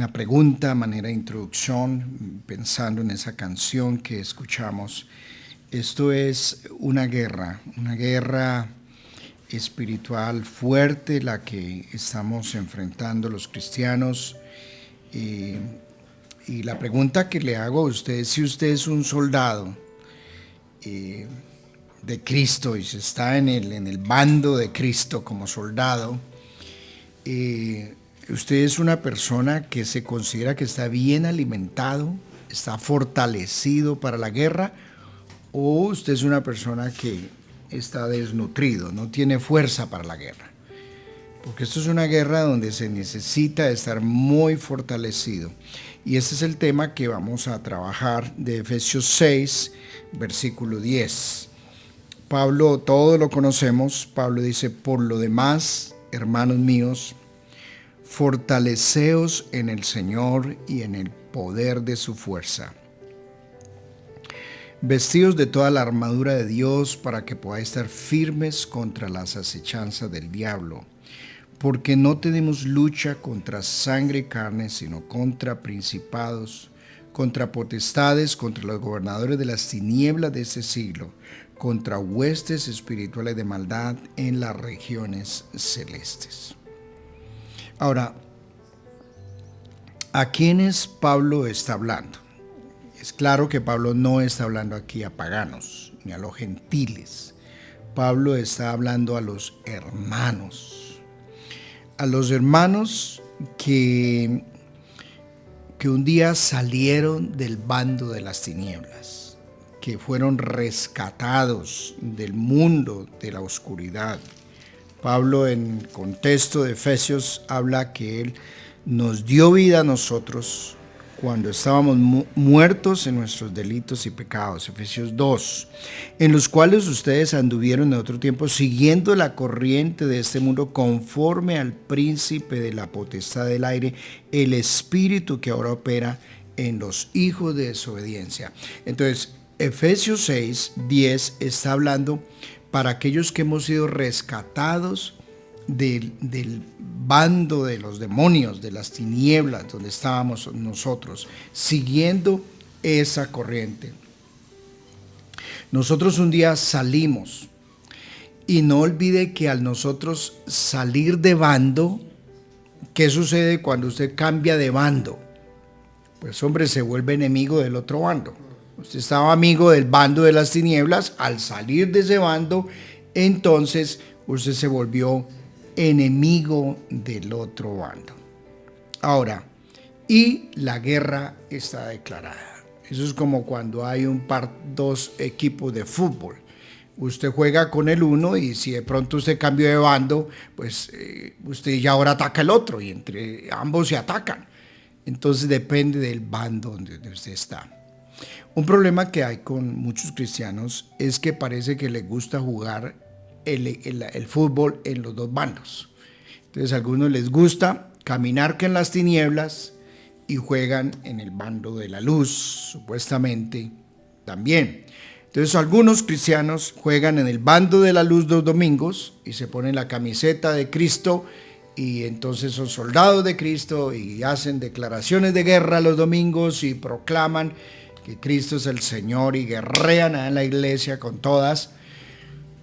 una pregunta a manera de introducción, pensando en esa canción que escuchamos. Esto es una guerra espiritual fuerte la que estamos enfrentando los cristianos. Y la pregunta que le hago a usted es si usted es un soldado de Cristo y se está en el bando de Cristo como soldado. Usted es una persona que se considera que está bien alimentado, está fortalecido para la guerra, o usted es una persona que está desnutrido, no tiene fuerza para la guerra. Porque esto es una guerra donde se necesita estar muy fortalecido. Y este es el tema que vamos a trabajar de Efesios 6, versículo 10. Pablo, todo lo conocemos. Pablo dice: por lo demás, hermanos míos, fortaleceos en el Señor y en el poder de su fuerza. Vestidos de toda la armadura de Dios para que podáis estar firmes contra las acechanzas del diablo. Porque no tenemos lucha contra sangre y carne, sino contra principados, contra potestades, contra los gobernadores de las tinieblas de este siglo, contra huestes espirituales de maldad en las regiones celestes. Ahora, ¿a quiénes Pablo está hablando? Es claro que Pablo no está hablando aquí a paganos, ni a los gentiles. Pablo está hablando a los hermanos. A los hermanos que un día salieron del bando de las tinieblas, que fueron rescatados del mundo de la oscuridad. Pablo, en el contexto de Efesios, habla que Él nos dio vida a nosotros cuando estábamos muertos en nuestros delitos y pecados, Efesios 2, en los cuales ustedes anduvieron en otro tiempo siguiendo la corriente de este mundo conforme al príncipe de la potestad del aire, el espíritu que ahora opera en los hijos de desobediencia. Entonces, Efesios 6, 10 está hablando para aquellos que hemos sido rescatados del bando de los demonios, de las tinieblas donde estábamos nosotros, siguiendo esa corriente. Nosotros un día salimos, y no olvide que al nosotros salir de bando, ¿qué sucede cuando usted cambia de bando? Pues hombre, se vuelve enemigo del otro bando. Usted estaba amigo del bando de las tinieblas, al salir de ese bando, entonces usted se volvió enemigo del otro bando. Ahora, y la guerra está declarada. Eso es como cuando hay dos equipos de fútbol. Usted juega con el uno y si de pronto usted cambió de bando, pues usted ya ahora ataca el otro y entre ambos se atacan. Entonces depende del bando donde usted está. Un problema que hay con muchos cristianos es que parece que les gusta jugar el fútbol en los dos bandos. Entonces a algunos les gusta caminar que en las tinieblas y juegan en el bando de la luz, supuestamente también. Entonces algunos cristianos juegan en el bando de la luz los domingos y se ponen la camiseta de Cristo y entonces son soldados de Cristo y hacen declaraciones de guerra los domingos y proclaman que Cristo es el Señor y guerrean en la iglesia con todas.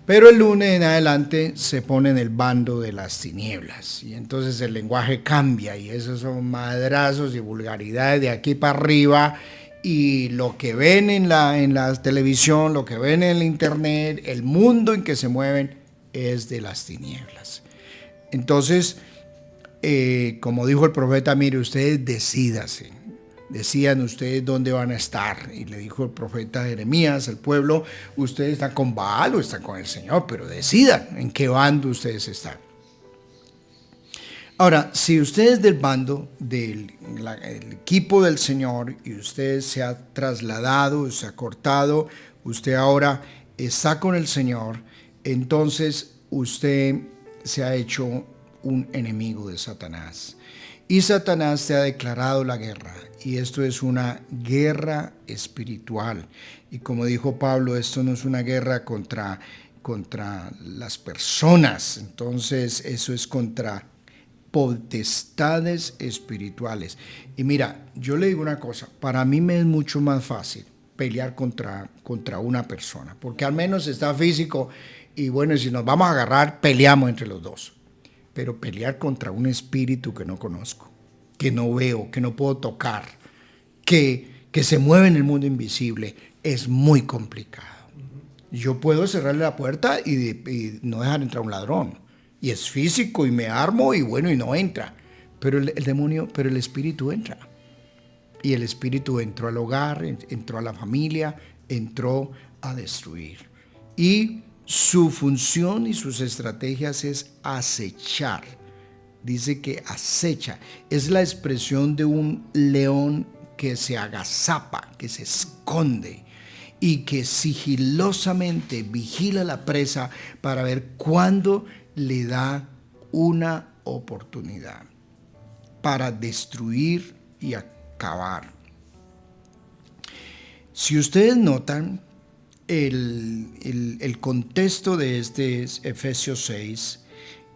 Pero el lunes en adelante se pone en el bando de las tinieblas y entonces el lenguaje cambia y esos son madrazos y vulgaridades de aquí para arriba y lo que ven en la televisión, lo que ven en el internet, el mundo en que se mueven es de las tinieblas. Entonces, como dijo el profeta, mire, ustedes decidan ustedes dónde van a estar. Y le dijo el profeta Jeremías al pueblo: ustedes están con Baal o están con el Señor, pero decidan en qué bando ustedes están. Ahora, si usted es del bando del equipo del Señor y usted se ha trasladado, se ha cortado, usted ahora está con el Señor, entonces usted se ha hecho un enemigo de Satanás. Y Satanás te ha declarado la guerra. Y esto es una guerra espiritual. Y como dijo Pablo, esto no es una guerra contra las personas. Entonces eso es contra potestades espirituales. Y mira, yo le digo una cosa, para mí me es mucho más fácil pelear contra una persona, porque al menos está físico y bueno, si nos vamos a agarrar, peleamos entre los dos. Pero pelear contra un espíritu que no conozco, que no veo, que no puedo tocar, que se mueve en el mundo invisible, es muy complicado. Yo puedo cerrarle la puerta y no dejar entrar a un ladrón. Y es físico y me armo y bueno, y no entra. Pero el demonio, pero el espíritu entra. Y el espíritu entró al hogar, entró a la familia, entró a destruir. Y su función y sus estrategias es acechar. Dice que acecha. Es la expresión de un león que se agazapa, que se esconde y que sigilosamente vigila la presa para ver cuándo le da una oportunidad para destruir y acabar. Si ustedes notan, el contexto de este Efesios 6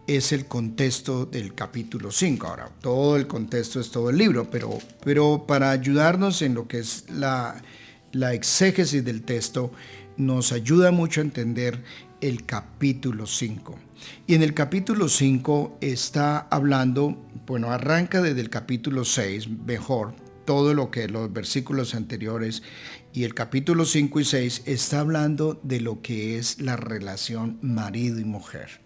es el contexto del capítulo 5. Ahora, todo el contexto es todo el libro, pero para ayudarnos en lo que es la exégesis del texto, nos ayuda mucho a entender el capítulo 5. Y en el capítulo 5 está hablando, bueno, arranca desde el capítulo 6, mejor, todo lo que los versículos anteriores, y el capítulo 5 y 6 está hablando de lo que es la relación marido y mujer.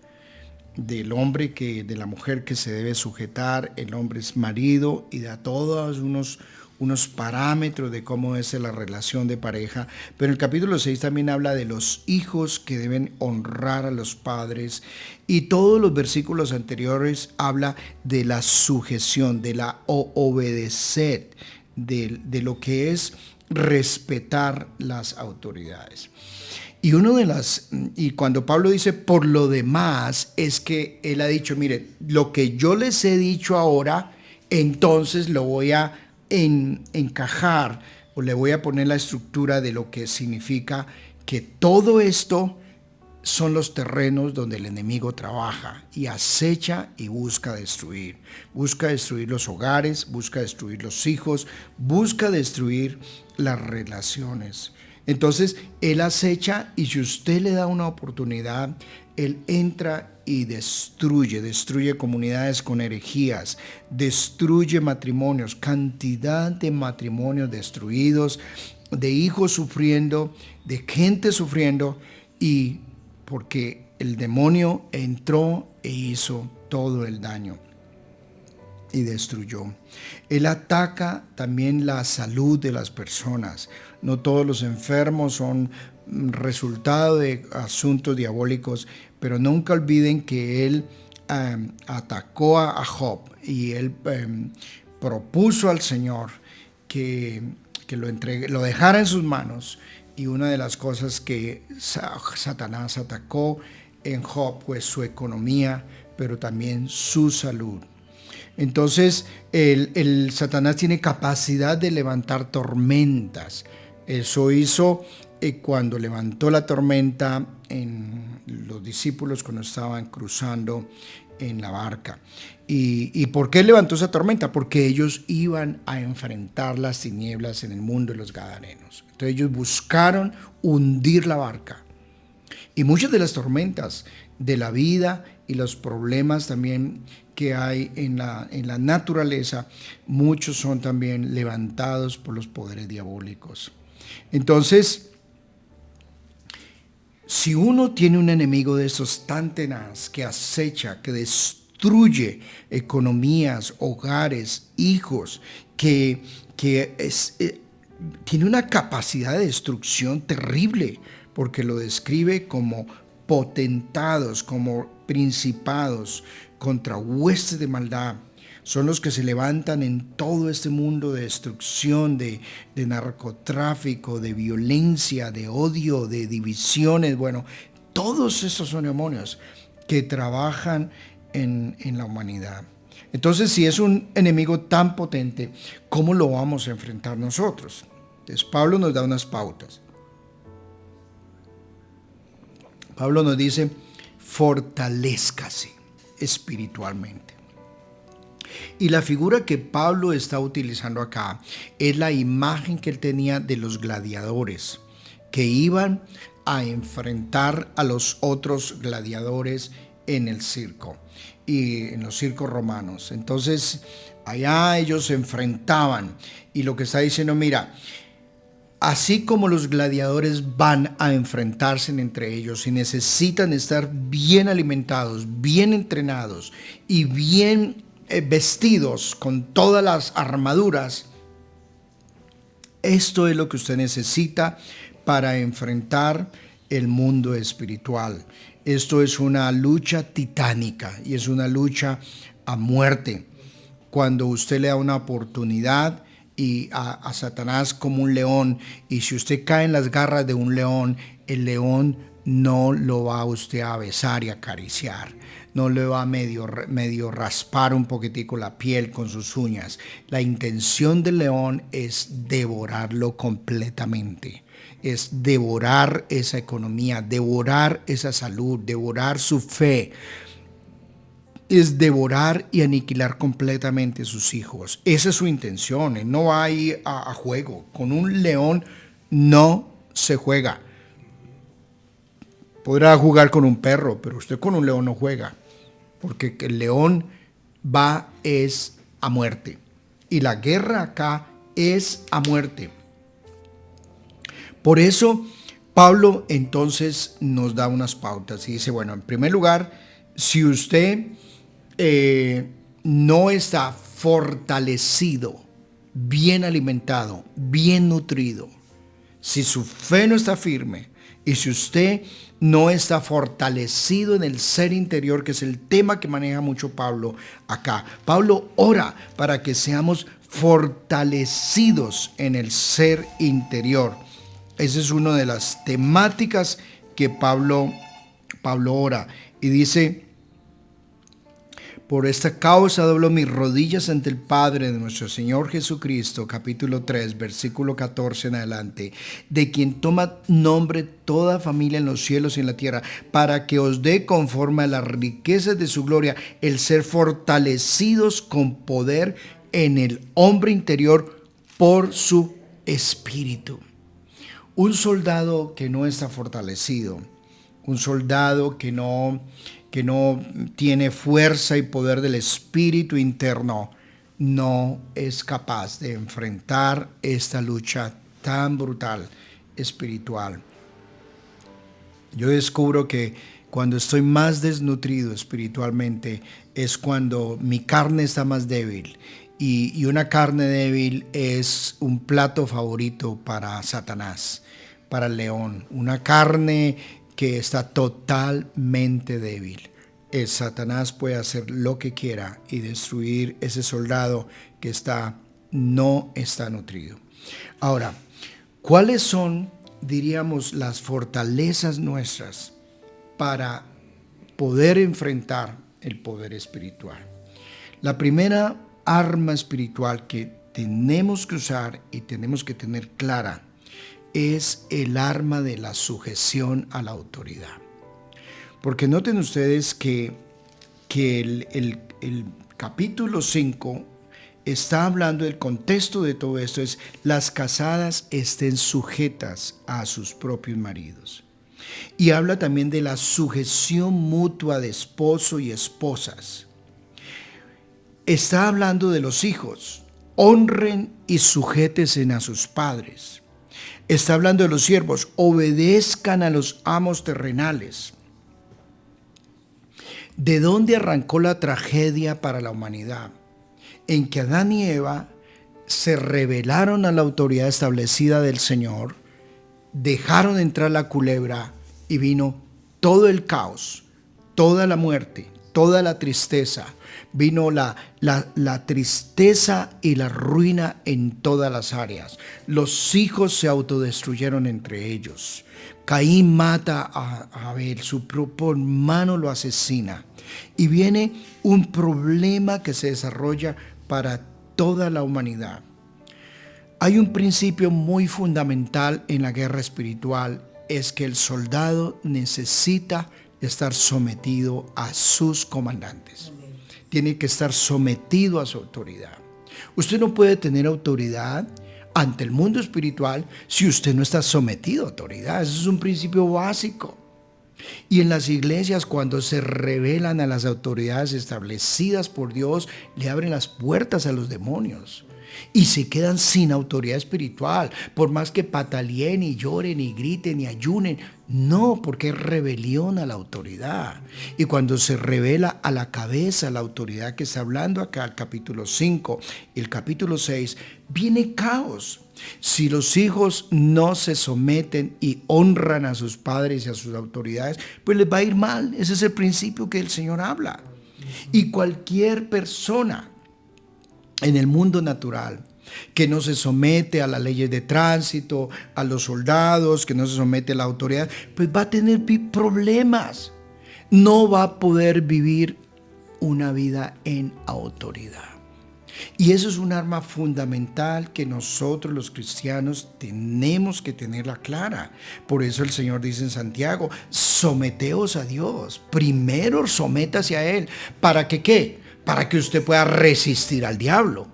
Del hombre de la mujer que se debe sujetar, el hombre es marido y da todos unos parámetros de cómo es la relación de pareja. Pero el capítulo 6 también habla de los hijos que deben honrar a los padres, y todos los versículos anteriores habla de la sujeción, de la obedecer, de lo que es respetar las autoridades. Y cuando Pablo dice por lo demás, es que él ha dicho, mire, lo que yo les he dicho ahora, entonces lo voy a encajar o le voy a poner la estructura de lo que significa que todo esto son los terrenos donde el enemigo trabaja y acecha y busca destruir. Busca destruir los hogares, busca destruir los hijos, busca destruir las relaciones. Entonces, él acecha, y si usted le da una oportunidad, él entra y destruye comunidades con herejías, destruye matrimonios, cantidad de matrimonios destruidos, de hijos sufriendo, de gente sufriendo, y porque el demonio entró e hizo todo el daño y destruyó. Él ataca también la salud de las personas. No todos los enfermos son resultado de asuntos diabólicos, pero nunca olviden que él atacó a Job, y él propuso al Señor que lo dejara en sus manos. Y una de las cosas que Satanás atacó en Job fue su economía, pero también su salud. Entonces, el Satanás tiene capacidad de levantar tormentas. Eso hizo cuando levantó la tormenta en los discípulos cuando estaban cruzando en la barca. ¿Y por qué levantó esa tormenta? Porque ellos iban a enfrentar las tinieblas en el mundo de los gadarenos. Entonces ellos buscaron hundir la barca. Y muchas de las tormentas de la vida y los problemas también que hay en la naturaleza, muchos son también levantados por los poderes diabólicos. Entonces, si uno tiene un enemigo de esos tan tenaz, que acecha, que destruye economías, hogares, hijos, que tiene una capacidad de destrucción terrible, porque lo describe como potentados, como principados contra huestes de maldad. Son los que se levantan en todo este mundo de destrucción, de narcotráfico, de violencia, de odio, de divisiones. Bueno, todos estos son demonios que trabajan en la humanidad. Entonces, si es un enemigo tan potente, ¿cómo lo vamos a enfrentar nosotros? Entonces, Pablo nos da unas pautas. Pablo nos dice, fortalézcase espiritualmente. Y la figura que Pablo está utilizando acá es la imagen que él tenía de los gladiadores que iban a enfrentar a los otros gladiadores en el circo y en los circos romanos. Entonces, allá ellos se enfrentaban y lo que está diciendo, mira, así como los gladiadores van a enfrentarse entre ellos y necesitan estar bien alimentados, bien entrenados y bien vestidos con todas las armaduras, esto es lo que usted necesita para enfrentar el mundo espiritual. Esto es una lucha titánica y es una lucha a muerte. Cuando usted le da una oportunidad y a Satanás como un león, y si usted cae en las garras de un león, el león no lo va a usted a besar y acariciar, no le va a medio raspar un poquitico la piel con sus uñas. La intención del león es devorarlo completamente, es devorar esa economía, devorar esa salud, devorar su fe, es devorar y aniquilar completamente a sus hijos. Esa es su intención. Él no va a ir a juego. Con un león no se juega. Podrá jugar con un perro, pero usted con un león no juega, porque el león va es a muerte. Y la guerra acá es a muerte. Por eso Pablo entonces nos da unas pautas y dice, bueno, en primer lugar, si usted no está fortalecido, bien alimentado, bien nutrido, si su fe no está firme y si usted no está fortalecido en el ser interior, que es el tema que maneja mucho Pablo acá. Pablo ora para que seamos fortalecidos en el ser interior. Esa es una de las temáticas que Pablo ora y dice: por esta causa doblo mis rodillas ante el Padre de nuestro Señor Jesucristo, capítulo 3, versículo 14 en adelante, de quien toma nombre toda familia en los cielos y en la tierra, para que os dé conforme a las riquezas de su gloria el ser fortalecidos con poder en el hombre interior por su espíritu. Un soldado que no está fortalecido, un soldado que no tiene fuerza y poder del espíritu interno, no es capaz de enfrentar esta lucha tan brutal espiritual. Yo descubro que cuando estoy más desnutrido espiritualmente es cuando mi carne está más débil. Y una carne débil es un plato favorito para Satanás, para el león. Una carne que está totalmente débil. El Satanás puede hacer lo que quiera y destruir ese soldado que no está nutrido. Ahora, ¿cuáles son, diríamos, las fortalezas nuestras para poder enfrentar el poder espiritual? La primera arma espiritual que tenemos que usar y tenemos que tener clara es el arma de la sujeción a la autoridad. Porque noten ustedes que el capítulo 5 está hablando del contexto de todo esto, es las casadas estén sujetas a sus propios maridos. Y habla también de la sujeción mutua de esposo y esposas. Está hablando de los hijos, honren y sujétense a sus padres. Está hablando de los siervos, obedezcan a los amos terrenales. ¿De dónde arrancó la tragedia para la humanidad? En que Adán y Eva se rebelaron a la autoridad establecida del Señor, dejaron entrar la culebra y vino todo el caos, toda la muerte, toda la tristeza. Vino la tristeza y la ruina en todas las áreas. Los hijos se autodestruyeron entre ellos. Caín mata a Abel, su propio hermano lo asesina. Y viene un problema que se desarrolla para toda la humanidad. Hay un principio muy fundamental en la guerra espiritual, es que el soldado necesita estar sometido a sus comandantes. tiene que estar sometido a su autoridad. Usted no puede tener autoridad ante el mundo espiritual si usted no está sometido a autoridad. Eso es un principio básico. Y en las iglesias, cuando se rebelan a las autoridades establecidas por Dios, le abren las puertas a los demonios y se quedan sin autoridad espiritual, por más que pataleen y lloren y griten y ayunen. No, porque es rebelión a la autoridad. Y cuando se revela a la cabeza la autoridad que está hablando acá, el capítulo 5 y el capítulo 6, viene caos. Si los hijos no se someten y honran a sus padres y a sus autoridades, pues les va a ir mal. Ese es el principio que el Señor habla. Y cualquier persona en el mundo natural que no se somete a las leyes de tránsito, a los soldados, que no se somete a la autoridad, pues va a tener problemas. No va a poder vivir una vida en autoridad. Y eso es un arma fundamental que nosotros los cristianos tenemos que tenerla clara. Por eso el Señor dice en Santiago, someteos a Dios. Primero sométase a Él. ¿Para que qué? Para que usted pueda resistir al diablo.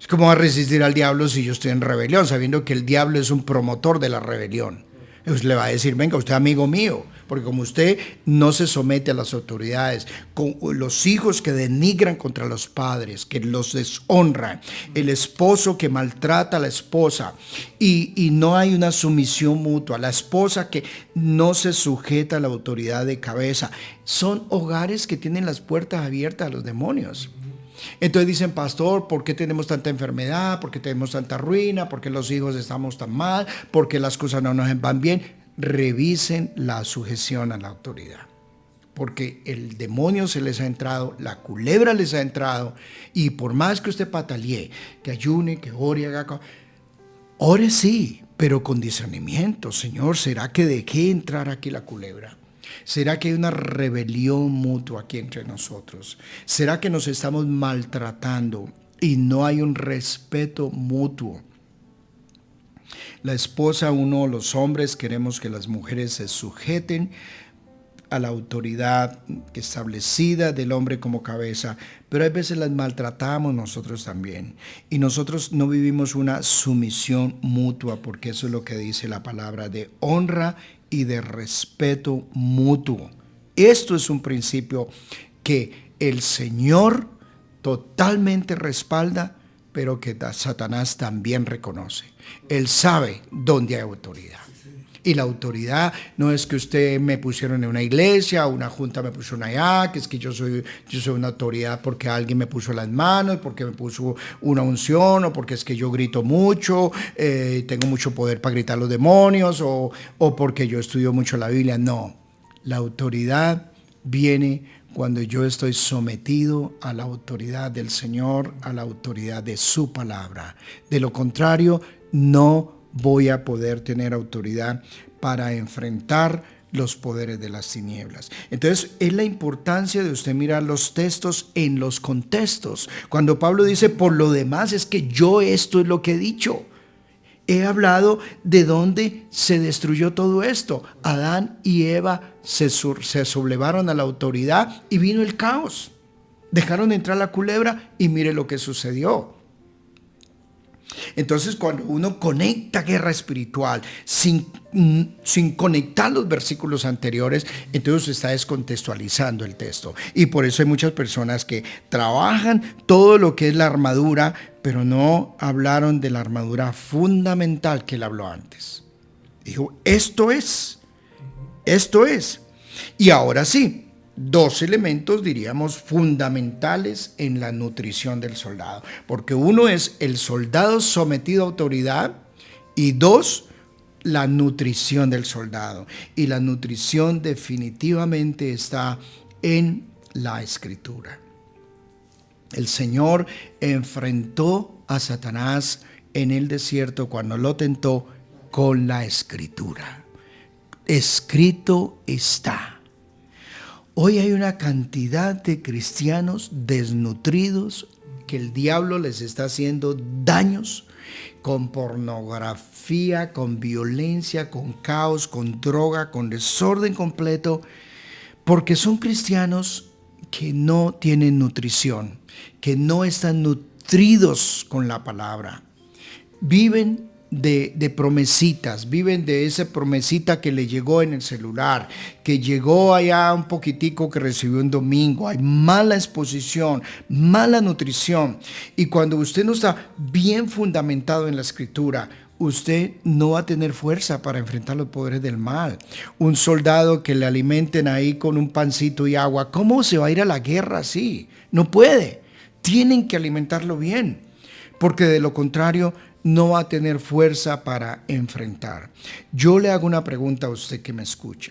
¿Cómo va a resistir al diablo si yo estoy en rebelión? Sabiendo que el diablo es un promotor de la rebelión. Usted le va a decir, venga, usted amigo mío, porque como usted no se somete a las autoridades, con los hijos que denigran contra los padres, que los deshonran, el esposo que maltrata a la esposa y no hay una sumisión mutua, la esposa que no se sujeta a la autoridad de cabeza, son hogares que tienen las puertas abiertas a los demonios. Entonces dicen, pastor, ¿por qué tenemos tanta enfermedad? ¿Por qué tenemos tanta ruina? ¿Por qué los hijos estamos tan mal? ¿Por qué las cosas no nos van bien? Revisen la sujeción a la autoridad. Porque el demonio se les ha entrado, la culebra les ha entrado, y por más que usted patalee, que ayune, que ore, ore sí, pero con discernimiento. Señor, ¿será que dejé entrar aquí la culebra? ¿Será que hay una rebelión mutua aquí entre nosotros? ¿Será que nos estamos maltratando y no hay un respeto mutuo? La esposa, los hombres queremos que las mujeres se sujeten a la autoridad establecida del hombre como cabeza, pero hay veces las maltratamos nosotros también. Y nosotros no vivimos una sumisión mutua, porque eso es lo que dice la palabra de honra y de respeto mutuo. Esto es un principio que el Señor totalmente respalda, pero que Satanás también reconoce. Él sabe dónde hay autoridad. Y la autoridad no es que usted me pusieron en una iglesia, una junta me puso allá, que es que yo soy una autoridad porque alguien me puso las manos, porque me puso una unción, o porque es que yo grito mucho, tengo mucho poder para gritar los demonios, o porque yo estudio mucho la Biblia. No, la autoridad viene cuando yo estoy sometido a la autoridad del Señor, a la autoridad de su palabra. De lo contrario, no voy a poder tener autoridad para enfrentar los poderes de las tinieblas. Entonces, es la importancia de usted mirar los textos en los contextos. Cuando Pablo dice, por lo demás, es que yo esto es lo que he dicho. He hablado de dónde se destruyó todo esto. Adán y Eva se sublevaron a la autoridad y vino el caos. Dejaron entrar la culebra y mire lo que sucedió. Entonces, cuando uno conecta guerra espiritual sin conectar los versículos anteriores, entonces se está descontextualizando el texto. Y por eso hay muchas personas que trabajan todo lo que es la armadura, pero no hablaron de la armadura fundamental que él habló antes. Dijo, esto es. Y ahora sí, dos elementos, diríamos, fundamentales en la nutrición del soldado. Porque uno es el soldado sometido a autoridad y dos, la nutrición del soldado. Y la nutrición definitivamente está en la Escritura. El Señor enfrentó a Satanás en el desierto cuando lo tentó con la Escritura. Escrito está. Hoy hay una cantidad de cristianos desnutridos que el diablo les está haciendo daños con pornografía, con violencia, con caos, con droga, con desorden completo, porque son cristianos que no tienen nutrición, que no están nutridos con la palabra. Viven de promesitas, viven de esa promesita que le llegó en el celular, que llegó allá un poquitico que recibió un domingo. Hay mala exposición, mala nutrición. Y cuando usted no está bien fundamentado en la escritura, usted no va a tener fuerza para enfrentar los poderes del mal. Un soldado que le alimenten ahí con un pancito y agua, ¿cómo se va a ir a la guerra así? No puede. Tienen que alimentarlo bien, porque de lo contrario no va a tener fuerza para enfrentar. Yo le hago una pregunta a usted que me escucha.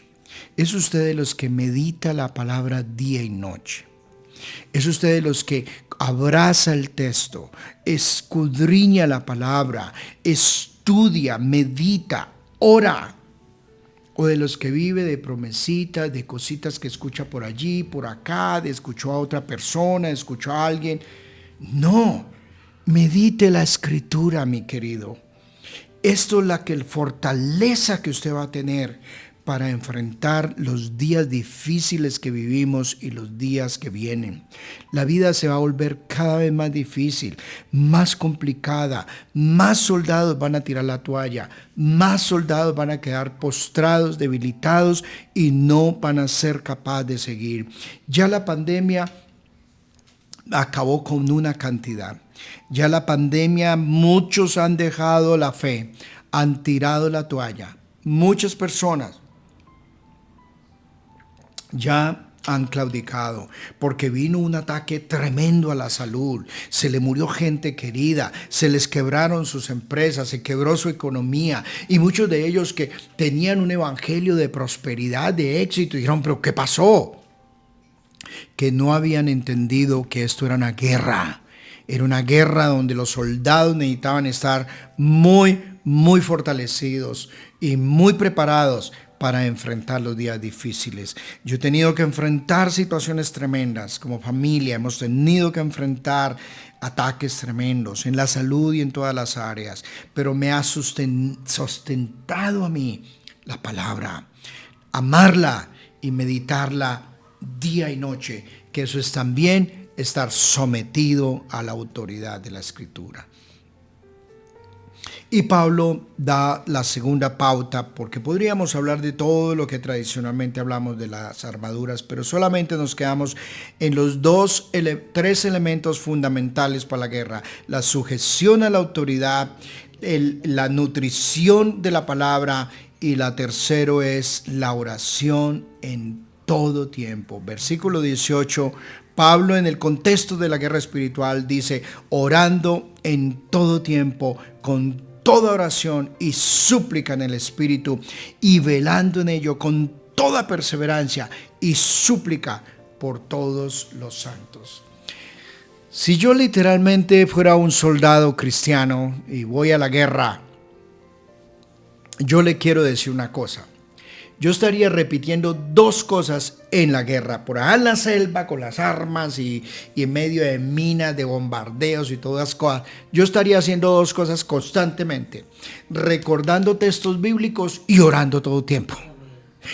¿Es usted de los que medita la palabra día y noche? ¿Es usted de los que abraza el texto, escudriña la palabra, estudia, medita, ora? ¿O de los que vive de promesitas, de cositas que escucha por allí, por acá, de escuchó a otra persona, escuchó a alguien? No. Medite la escritura, mi querido. Esto es la fortaleza que usted va a tener para enfrentar los días difíciles que vivimos y los días que vienen. La vida se va a volver cada vez más difícil, más complicada, más soldados van a tirar la toalla, más soldados van a quedar postrados, debilitados y no van a ser capaces de seguir. Ya la pandemia acabó con una cantidad. Ya la pandemia, muchos han dejado la fe, han tirado la toalla. Muchas personas ya han claudicado porque vino un ataque tremendo a la salud. Se le murió gente querida, se les quebraron sus empresas, se quebró su economía y muchos de ellos que tenían un evangelio de prosperidad, de éxito, dijeron, ¿pero qué pasó? Que no habían entendido que esto era una guerra. Era una guerra donde los soldados necesitaban estar muy, muy fortalecidos y muy preparados para enfrentar los días difíciles. Yo he tenido que enfrentar situaciones tremendas como familia. Hemos tenido que enfrentar ataques tremendos en la salud y en todas las áreas. Pero me ha sustentado a mí la palabra. Amarla y meditarla día y noche. Que eso es también estar sometido a la autoridad de la Escritura. Y Pablo da la segunda pauta, porque podríamos hablar de todo lo que tradicionalmente hablamos de las armaduras, pero solamente nos quedamos en los tres elementos fundamentales para la guerra: la sujeción a la autoridad, la nutrición de la palabra, y la tercera es la oración en todo tiempo. Versículo 18. Pablo, en el contexto de la guerra espiritual, dice: orando en todo tiempo, con toda oración y súplica en el Espíritu, y velando en ello con toda perseverancia y súplica por todos los santos. Si yo literalmente fuera un soldado cristiano y voy a la guerra, yo le quiero decir una cosa. Yo estaría repitiendo dos cosas en la guerra. Por allá en la selva con las armas y en medio de minas, de bombardeos y todas las cosas. Yo estaría haciendo dos cosas constantemente. Recordando textos bíblicos y orando todo el tiempo.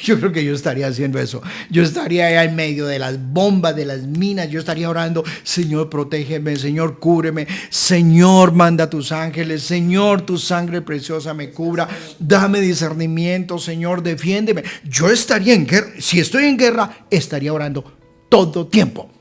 Yo creo que yo estaría haciendo eso. Yo estaría allá en medio de las bombas, de las minas. Yo estaría orando: Señor, protégeme, Señor, cúbreme, Señor, manda tus ángeles, Señor, tu sangre preciosa me cubra, dame discernimiento, Señor, defiéndeme. Yo estaría en guerra. Si estoy en guerra, estaría orando todo tiempo.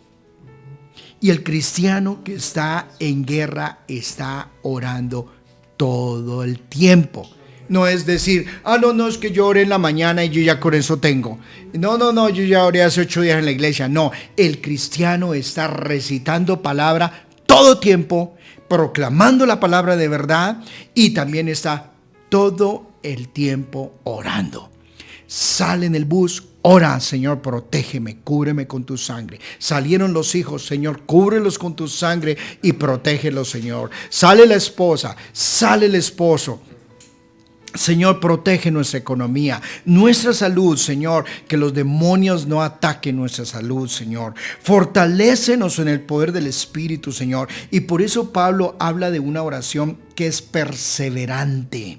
Y el cristiano que está en guerra está orando todo el tiempo. No es decir, no, es que yo oré en la mañana y yo ya con eso tengo. No, yo ya oré hace 8 días en la iglesia. No, el cristiano está recitando palabra todo tiempo, proclamando la palabra de verdad, y también está todo el tiempo orando. Sale en el bus, ora: Señor, protégeme, cúbreme con tu sangre. Salieron los hijos: Señor, cúbrelos con tu sangre y protégelos, Señor. Sale la esposa, sale el esposo: Señor, protege nuestra economía, nuestra salud, Señor, que los demonios no ataquen nuestra salud, Señor. Fortalécenos en el poder del Espíritu, Señor. Y por eso Pablo habla de una oración que es perseverante,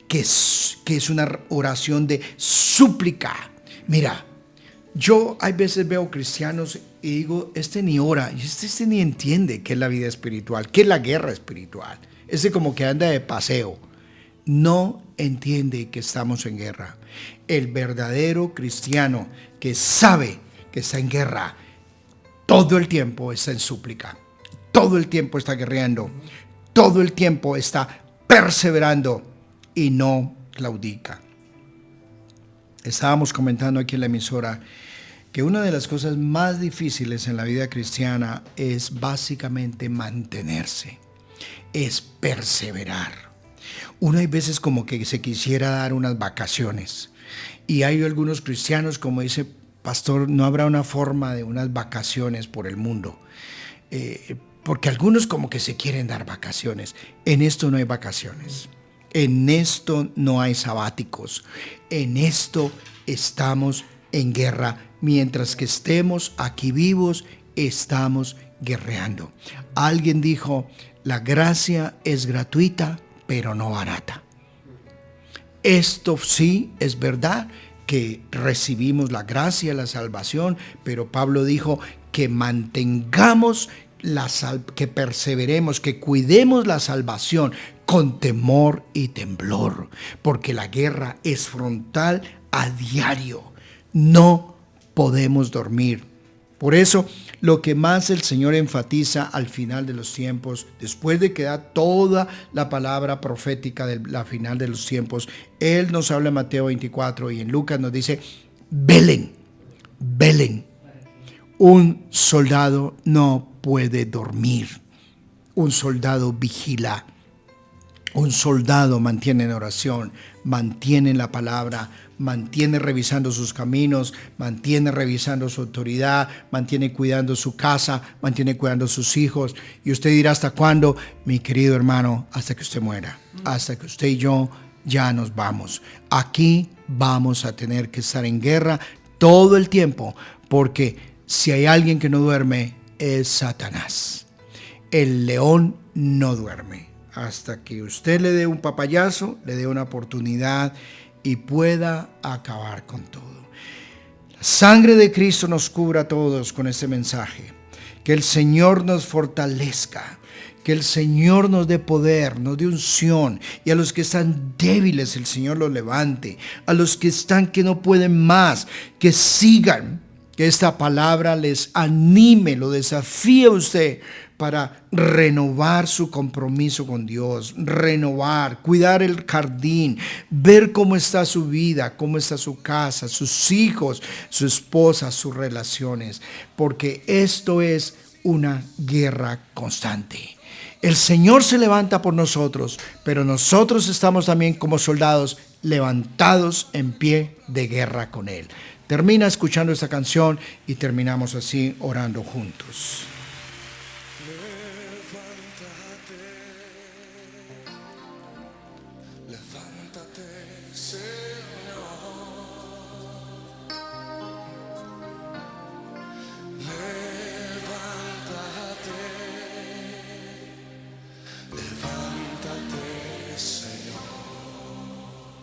que es una oración de súplica. Mira, Yo hay veces veo cristianos y digo, este ni ora, y este ni entiende qué es la vida espiritual, qué es la guerra espiritual. Ese como que anda de paseo. No entiende que estamos en guerra. El verdadero cristiano que sabe que está en guerra, todo el tiempo está en súplica, todo el tiempo está guerreando, todo el tiempo está perseverando y no claudica. Estábamos comentando aquí en la emisora que una de las cosas más difíciles en la vida cristiana es básicamente mantenerse, es perseverar. Uno hay veces como que se quisiera dar unas vacaciones y hay algunos cristianos como dice, pastor, no habrá una forma de unas vacaciones por el mundo. Porque algunos como que se quieren dar vacaciones. En esto no hay vacaciones. En esto no hay sabáticos. En esto estamos en guerra. Mientras que estemos aquí vivos, estamos guerreando. Alguien dijo, la gracia es gratuita, pero no barata. Esto sí es verdad que recibimos la gracia, la salvación, pero Pablo dijo que mantengamos que perseveremos, que cuidemos la salvación con temor y temblor, porque la guerra es frontal a diario. No podemos dormir. Por eso, lo que más el Señor enfatiza al final de los tiempos, después de que da toda la palabra profética de la final de los tiempos, Él nos habla en Mateo 24 y en Lucas nos dice, velen, velen. Un soldado no puede dormir. Un soldado vigila. Un soldado mantiene en oración, mantiene en la palabra, mantiene revisando sus caminos, mantiene revisando su autoridad, mantiene cuidando su casa, mantiene cuidando sus hijos. Y usted dirá, ¿hasta cuándo? Mi querido hermano, hasta que usted muera, hasta que usted y yo ya nos vamos. Aquí vamos a tener que estar en guerra todo el tiempo, porque si hay alguien que no duerme, es Satanás. El león no duerme. Hasta que usted le dé un papayazo, le dé una oportunidad y pueda acabar con todo. La sangre de Cristo nos cubra a todos con este mensaje. Que el Señor nos fortalezca. Que el Señor nos dé poder, nos dé unción. Y a los que están débiles, el Señor los levante. A los que están que no pueden más, que sigan. Que esta palabra les anime, lo desafíe a usted para renovar su compromiso con Dios, renovar, cuidar el jardín, ver cómo está su vida, cómo está su casa, sus hijos, su esposa, sus relaciones, porque esto es una guerra constante. El Señor se levanta por nosotros, pero nosotros estamos también como soldados levantados en pie de guerra con Él. Termina escuchando esta canción y terminamos así orando juntos.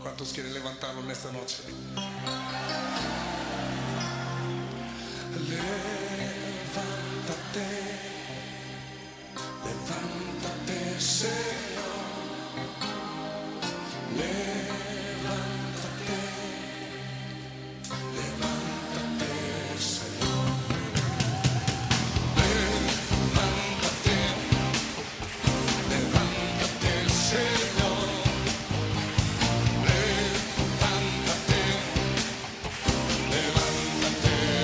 ¿Cuántos quieren levantarlo en esta noche? Levántate, levántate, Señor. Levántate, levántate, Señor. Levántate, levántate, Señor. Levántate, levántate, Señor.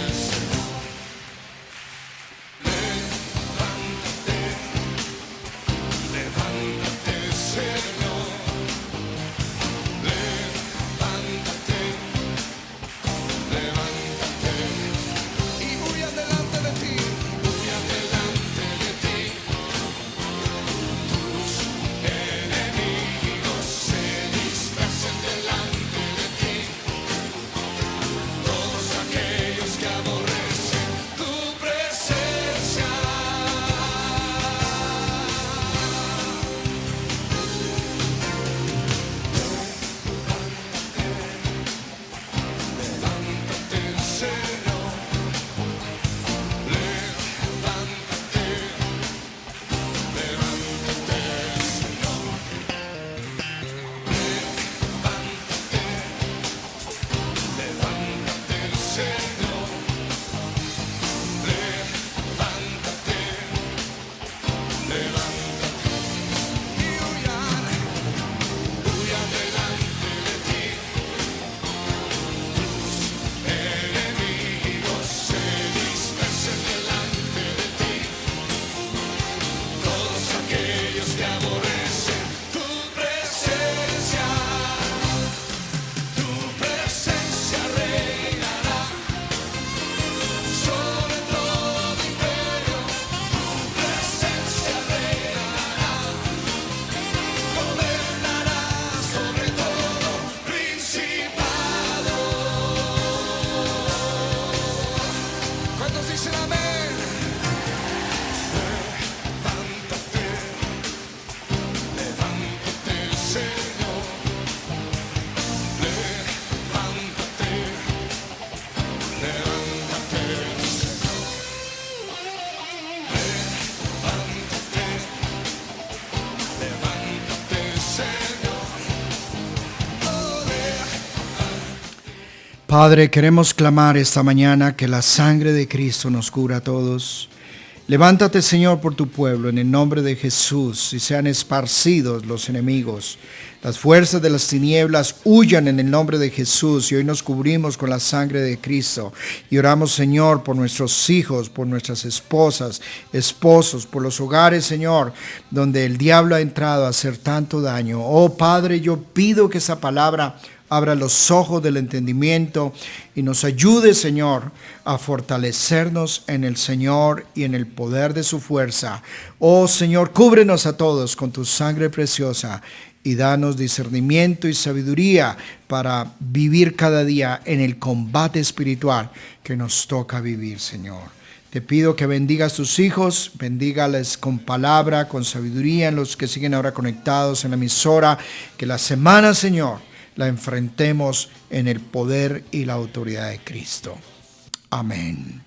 Padre, queremos clamar esta mañana que la sangre de Cristo nos cubra a todos. Levántate, Señor, por tu pueblo en el nombre de Jesús, y sean esparcidos los enemigos. Las fuerzas de las tinieblas huyan en el nombre de Jesús, y hoy nos cubrimos con la sangre de Cristo. Y oramos, Señor, por nuestros hijos, por nuestras esposas, esposos, por los hogares, Señor, donde el diablo ha entrado a hacer tanto daño. Oh Padre, yo pido que esa palabra abra los ojos del entendimiento y nos ayude, Señor, a fortalecernos en el Señor y en el poder de su fuerza. Oh Señor, cúbrenos a todos con tu sangre preciosa y danos discernimiento y sabiduría para vivir cada día en el combate espiritual que nos toca vivir, Señor. Te pido que bendigas a tus hijos, bendígales con palabra, con sabiduría en los que siguen ahora conectados en la emisora. Que la semana, Señor, la enfrentemos en el poder y la autoridad de Cristo. Amén.